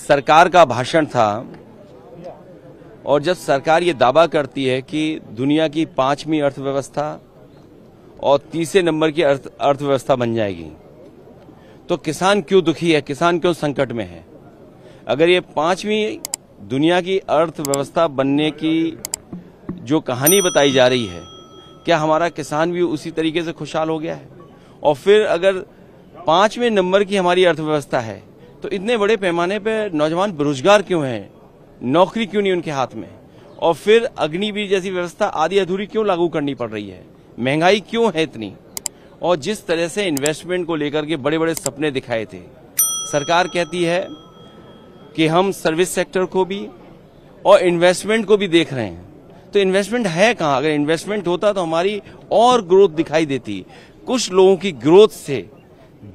सरकार का भाषण था और जब सरकार ये दावा करती है कि दुनिया की 5वीं अर्थव्यवस्था और तीसरे नंबर की अर्थव्यवस्था बन जाएगी, तो किसान क्यों दुखी है, किसान क्यों संकट में है? अगर ये 5वीं दुनिया की अर्थव्यवस्था बनने की जो कहानी बताई जा रही है, क्या हमारा किसान भी उसी तरीके से खुशहाल हो गया है? और फिर अगर 5वें नंबर की हमारी अर्थव्यवस्था है तो इतने बड़े पैमाने पर नौजवान बेरोजगार क्यों हैं, नौकरी क्यों नहीं उनके हाथ में? और फिर अग्निवीर जैसी व्यवस्था आधी अधूरी क्यों लागू करनी पड़ रही है? महंगाई क्यों है इतनी? और जिस तरह से इन्वेस्टमेंट को लेकर के बड़े बड़े सपने दिखाए थे, सरकार कहती है कि हम सर्विस सेक्टर को भी और इन्वेस्टमेंट को भी देख रहे हैं, तो इन्वेस्टमेंट है कहाँ? अगर इन्वेस्टमेंट होता तो हमारी और ग्रोथ दिखाई देती। कुछ लोगों की ग्रोथ से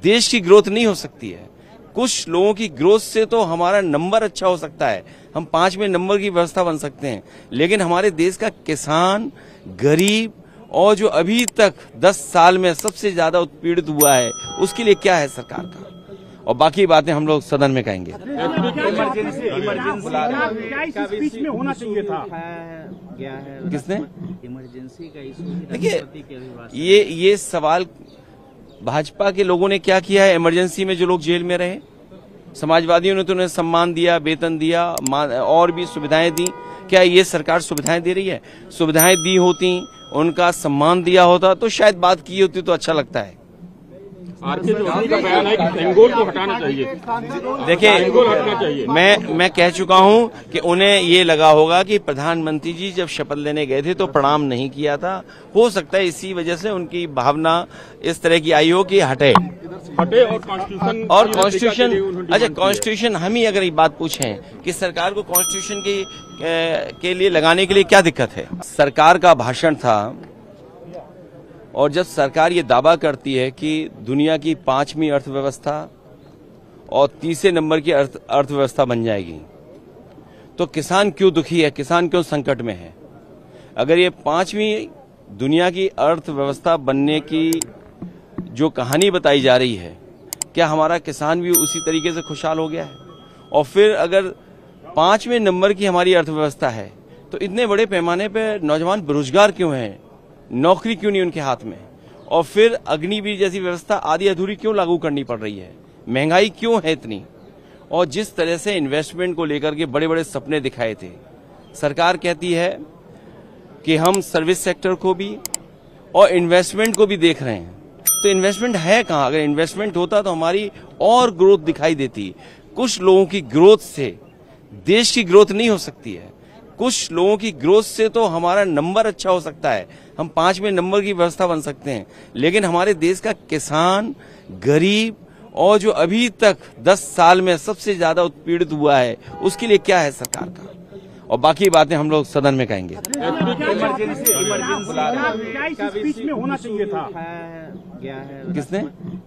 देश की ग्रोथ नहीं हो सकती है, कुछ लोगों की ग्रोथ से तो हमारा नंबर अच्छा हो सकता है, हम 5वें नंबर की व्यवस्था बन सकते हैं, लेकिन हमारे देश का किसान, गरीब और जो अभी तक 10 साल में सबसे ज्यादा उत्पीड़ित हुआ है, उसके लिए क्या है सरकार का? और बाकी बातें हम लोग सदन में कहेंगे। इमरजेंसी में होना चाहिए था। किसने इमरजेंसी का इशू? देखिए, ये सवाल भाजपा के लोगों ने क्या किया है? इमरजेंसी में जो लोग जेल में रहे, समाजवादियों ने तो उन्हें सम्मान दिया, वेतन दिया और भी सुविधाएं दी। क्या ये सरकार सुविधाएं दे रही है? सुविधाएं दी होती, उनका सम्मान दिया होता तो शायद बात की होती तो अच्छा लगता है। आरके जोशी का बयान है कि सेंगोल को हटाना चाहिए। देखिए, मैं कह चुका हूं कि उन्हें ये लगा होगा कि प्रधानमंत्री जी जब शपथ लेने गए थे तो प्रणाम नहीं किया था, हो सकता है इसी वजह से उनकी भावना इस तरह की आई हो कि हटे। और कॉन्स्टिट्यूशन अच्छा, कॉन्स्टिट्यूशन हम ही अगर ये बात पूछें कि सरकार को कॉन्स्टिट्यूशन के लिए लगाने के लिए क्या दिक्कत है? सरकार का भाषण था और जब सरकार ये दावा करती है कि दुनिया की 5वीं अर्थव्यवस्था और तीसरे नंबर की अर्थव्यवस्था बन जाएगी, तो किसान क्यों दुखी है, किसान क्यों संकट में है? अगर ये 5वीं दुनिया की अर्थव्यवस्था बनने की जो कहानी बताई जा रही है, क्या हमारा किसान भी उसी तरीके से खुशहाल हो गया है? और फिर अगर 5वें नंबर की हमारी अर्थव्यवस्था है तो इतने बड़े पैमाने पर नौजवान बेरोजगार क्यों हैं, नौकरी क्यों नहीं उनके हाथ में? और फिर अग्निवीर जैसी व्यवस्था आधी अधूरी क्यों लागू करनी पड़ रही है? महंगाई क्यों है इतनी? और जिस तरह से इन्वेस्टमेंट को लेकर के बड़े बड़े सपने दिखाए थे, सरकार कहती है कि हम सर्विस सेक्टर को भी और इन्वेस्टमेंट को भी देख रहे हैं, तो इन्वेस्टमेंट है कहाँ? अगर इन्वेस्टमेंट होता तो हमारी और ग्रोथ दिखाई देती। कुछ लोगों की ग्रोथ से देश की ग्रोथ नहीं हो सकती है, कुछ लोगों की ग्रोथ से तो हमारा नंबर अच्छा हो सकता है, हम 5वें नंबर की व्यवस्था बन सकते हैं, लेकिन हमारे देश का किसान, गरीब और जो अभी तक 10 साल में सबसे ज्यादा उत्पीड़ित हुआ है, उसके लिए क्या है सरकार का? और बाकी बातें हम लोग सदन में कहेंगे। इमरजेंसी में होना चाहिए था। किसने?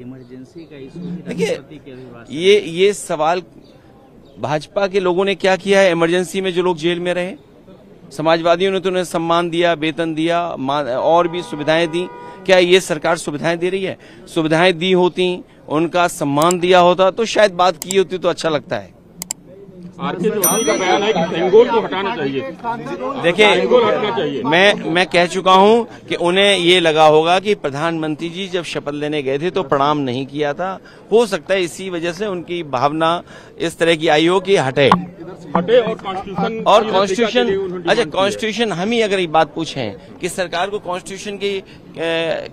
इमरजेंसी का इशू? देखिए, ये सवाल भाजपा के लोगों ने क्या किया है? इमरजेंसी में जो लोग जेल में रहे, समाजवादियों ने तो उन्हें सम्मान दिया, वेतन दिया और भी सुविधाएं दी। क्या ये सरकार सुविधाएं दे रही है? सुविधाएं दी होती, उनका सम्मान दिया होता तो शायद बात की होती तो अच्छा लगता है। आरके जोशी का बयान है कि सेंगोल को हटाना चाहिए। देखिए, मैं कह चुका हूं कि उन्हें ये लगा होगा कि प्रधानमंत्री जी जब शपथ लेने गए थे तो प्रणाम नहीं किया था, हो सकता है इसी वजह से उनकी भावना इस तरह की आई हो कि हटे। और कॉन्स्टिट्यूशन अच्छा, कॉन्स्टिट्यूशन हम ही अगर ये बात पूछें कि सरकार को कॉन्स्टिट्यूशन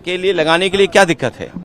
के लिए लगाने के लिए क्या दिक्कत है?